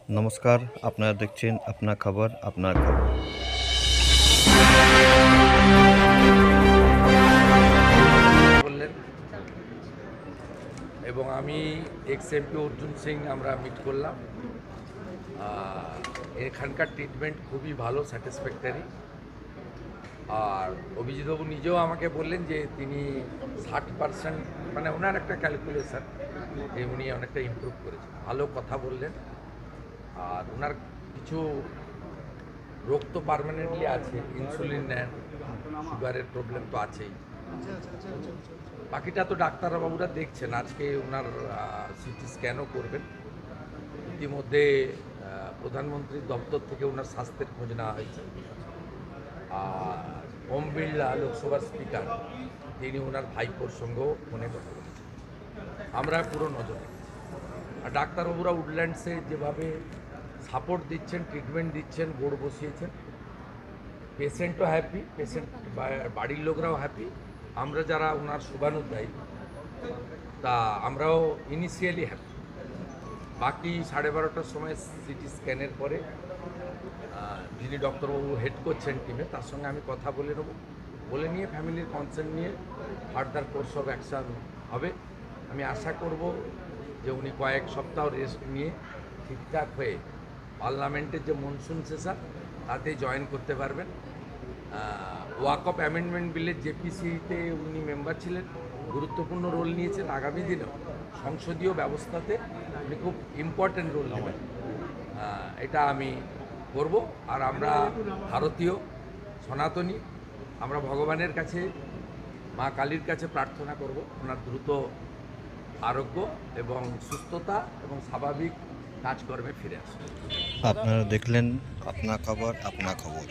নমস্কার, আপনারা দেখছেন আপনার খবর আপনার খবর। বললেন এবং আমি এক্স এমপি অর্জুন সিং আমরা মিট করলাম। এখানকার ট্রিটমেন্ট খুবই ভালো, স্যাটিসফ্যাক্টরি। আর অভিজিৎবাবু নিজেও আমাকে বললেন যে তিনি 60%, মানে ওনার একটা ক্যালকুলেশন যে উনি অনেকটা ইমপ্রুভ করেছেন। ভালো কথা বললেন। আর ওনার কিছু রোগ তো পার্মানেন্টলি আছে, ইনসুলিন নেন, সুগারের প্রবলেম তো আছেই। বাকিটা তো ডাক্তারবাবুরা দেখছেন। আজকে ওনার সিটি স্ক্যানও করবেন। ইতিমধ্যে প্রধানমন্ত্রীর দপ্তর থেকে ওনার স্বাস্থ্যের খোঁজ নেওয়া হয়েছে। আর ওম বিড়লা লোকসভার স্পিকার, তিনি ওনার ভাইপোর সঙ্গেও ফোনে কথা বলেছেন। আমরা পুরো নজর রেখেছি। আর ডাক্তারবাবুরা উডল্যান্ডসে যেভাবে সাপোর্ট দিচ্ছেন, ট্রিটমেন্ট দিচ্ছেন, বোর্ড বসিয়েছেন, পেশেন্টও হ্যাপি, পেশেন্ট বাড়ির লোকরাও হ্যাপি। আমরা যারা ওনার শুভানুধ্যায়ী, তা আমরাও ইনিশিয়ালি হ্যাপি। বাকি 12:30টার সময় সিটি স্ক্যানের পরে যিনি ডক্টরবাবু হেড করছেন টিমে, তার সঙ্গে আমি কথা বলে নেব। বলে নিয়ে ফ্যামিলির কনসার্ন নিয়ে ফার্দার কোর্স অফ অ্যাকশান হবে। আমি আশা করব যে উনি কয়েক সপ্তাহ রেস্ট নিয়ে ঠিকঠাক হয়ে পার্লামেন্টের যে মনসুন সেশন তাতে জয়েন করতে পারবেন। ওয়াকফ অ্যামেন্ডমেন্ট বিলের জেপিসিতে উনি মেম্বার ছিলেন, গুরুত্বপূর্ণ রোল নিয়েছেন। আগামী দিনেও সংসদীয় ব্যবস্থাতে উনি খুব ইম্পর্ট্যান্ট রোল নেবেন, এটা আমি করব। আর আমরা ভারতীয় সনাতনী, আমরা ভগবানের কাছে, মা কালীর কাছে প্রার্থনা করব ওনার দ্রুত আরোগ্য এবং সুস্থতা এবং স্বাভাবিক কাজকর্মে ফিরে আসুন। আপনারা দেখলেন আপনার খবর আপনার খবর।